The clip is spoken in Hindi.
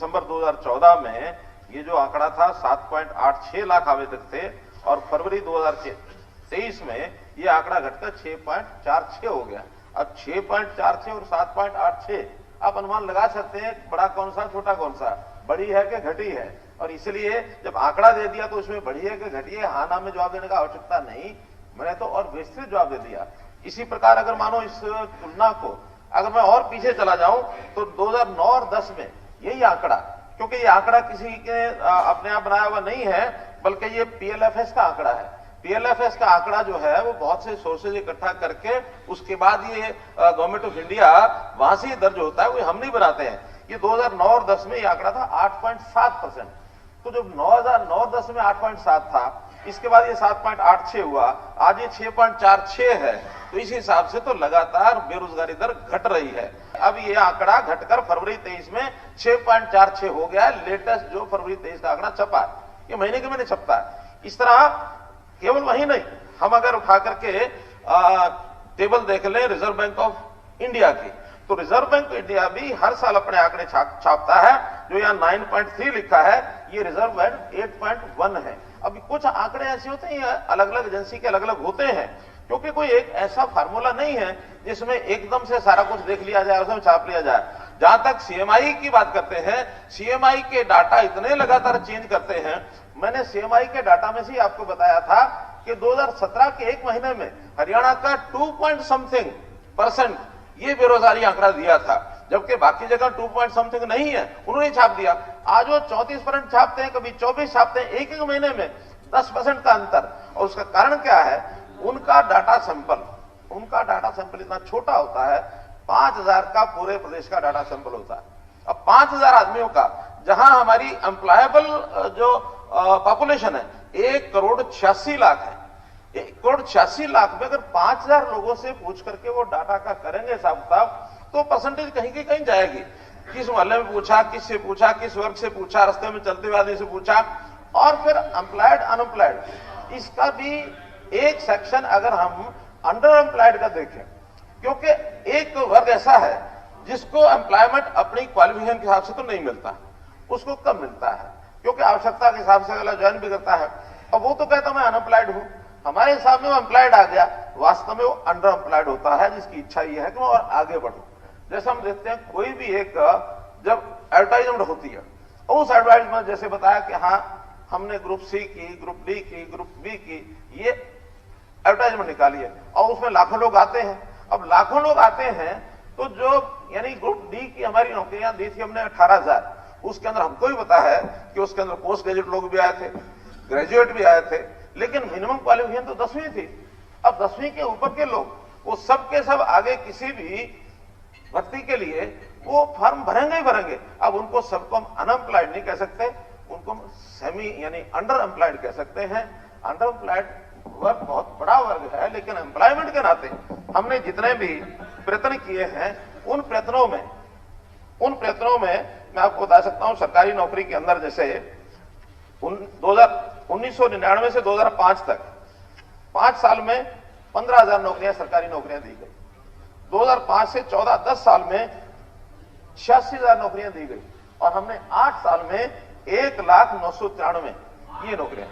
दिसंबर 2014 में ये जो आंकड़ा था 7.86 लाख आवेदक थे और फरवरी 2023 में ये आंकड़ा घटकर 6.46 हो गया। अब 6.46 और 7.86 आप अनुमान लगा सकते हैं बड़ा कौन सा छोटा कौन सा, बड़ी है कि घटी है। और इसलिए जब आंकड़ा दे दिया तो उसमें बड़ी है कि घटी है, हाँ ना में जवाब देने का आवश्यकता नहीं, मैंने तो और विस्तृत जवाब दे दिया। इसी प्रकार अगर मानो इस तुलना को अगर मैं और पीछे चला जाऊं तो 2009 और 10 में यही आंकड़ा, क्योंकि ये आंकड़ा किसी के अपने आप बनाया हुआ नहीं है बल्कि ये पीएलएफएस का आंकड़ा है। पीएलएफएस का आंकड़ा जो है वो बहुत से सोर्सेज इकट्ठा करके उसके बाद ये गवर्नमेंट ऑफ इंडिया वहां से दर्ज होता है, वो हम नहीं बनाते हैं। ये 2009 और 10 में ये आंकड़ा था 8.7%। तो जब 2009-10 में 8.7 था, इसके बाद ये 7.86 हुआ, आज ये 6.46 है। तो इस हिसाब से तो लगातार बेरोजगारी दर घट रही है। अब ये आंकड़ा घटकर फरवरी 23 में 6.46 हो गया है। लेटेस्ट जो फरवरी 23 का आंकड़ा छपा, ये महीने के महीने छपता है। इस तरह केवल वही नहीं, हम अगर उठा करके टेबल देख लें रिजर्व बैंक ऑफ इंडिया की, तो रिजर्व बैंक ऑफ इंडिया भी हर साल अपने आंकड़े छापता है। जो यहाँ 9.3 लिखा है, ये रिजर्व बैंक 8.1 है। अब कुछ आंकड़े ऐसे होते हैं, अलग अलग एजेंसी के अलग अलग होते हैं, क्योंकि कोई एक ऐसा फार्मूला नहीं है जिसमें एकदम से सारा कुछ देख लिया जाए, उसमें छाप लिया जाए। जहां तक सीएमआई की बात करते हैं, सीएमआई के डाटा इतने लगातार चेंज करते हैं। मैंने सीएमआई के डाटा में से आपको बताया था कि 2017 के एक महीने में हरियाणा का 2% ये बेरोजगारी आंकड़ा दिया था, जबकि बाकी जगह 2 नहीं है, उन्होंने छाप दिया। आज वो 34% छापते हैं, कभी 24 छापते हैं, एक एक महीने में 10% का अंतर। और उसका कारण क्या है? उनका डाटा सैंपल इतना छोटा होता है, 5000 का पूरे प्रदेश का डाटा सैंपल होता है। अब 5000 आदमियों का, जहां हमारी एम्प्लॉयबल जो पॉपुलेशन है 1,86,00,000 है, 1,86,00,000 में अगर 5000 लोगों से पूछ करके वो डाटा का करेंगे हिसाब किताब, तो परसेंटेज कहीं की कहीं जाएगी। किस मोहल्ले में पूछा, किससे पूछा, किस वर्ग से पूछा, रास्ते में चलते हुए आदमी से पूछा। और फिर एम्प्लॉयड अनएम्प्लॉयड, इसका भी एक सेक्शन अगर हम अंडर एम्प्लॉयड का देखें, क्योंकि एक वर्ग ऐसा है जिसको एम्प्लॉयमेंट अपनी क्वालिफिकेशन के हिसाब से तो नहीं मिलता, उसको कम मिलता है, क्योंकि आवश्यकता के हिसाब से अगला ज्वाइन भी करता है। अब वो तो कहता मैं अनएम्प्लॉयड हूं, हमारे हिसाब में वो एम्प्लॉयड आ गया, वास्तव में वो अंडर एम्प्लॉयड होता है, जिसकी इच्छा ये है कि मैं और आगे बढ़ूं। जैसे हम देखते हैं कोई भी एक जब एडवर्टाइजमेंट होती है, उस एडवर्टाइजमेंट जैसे बताया कि हाँ हमने ग्रुप सी की, ग्रुप डी की, ग्रुप बी की, ये एडवर्टाइजमेंट निकाली है और उसमें लाखों लोग आते हैं। अब लाखों लोग आते हैं तो जो यानी ग्रुप डी की हमारी नौकरियां दी थी हमने 18,000, उसके अंदर हमको भी पता है कि उसके अंदर पोस्ट ग्रेजुएट लोग भी आए थे, ग्रेजुएट भी आए थे, लेकिन मिनिमम क्वालिफिकेशन तो 10वीं थी। अब 10वीं के ऊपर के लोग, वो सब के सब आगे किसी भी भर्ती के लिए वो फॉर्म भरेंगे ही भरेंगे। अब उनको सबको हम अनएम्प्लॉयड नहीं कह सकते, उनको सेमी यानी अंडर एम्प्लॉयड कह सकते हैं। अंडर एम्प्लॉयड वर्ग बहुत बड़ा वर्ग है, लेकिन एम्प्लॉयमेंट के नाते हमने जितने भी प्रयत्न किए हैं, उन प्रयत्नों में मैं आपको बता सकता हूं, सरकारी नौकरी के अंदर जैसे 1999 से 2005 तक 5 साल में 15,000 नौकरियां, सरकारी नौकरियां दी गई। 2005 से 14-10 साल में 86,000 नौकरियां दी गई और हमने 8 साल में 1,09,93 ये नौकरियां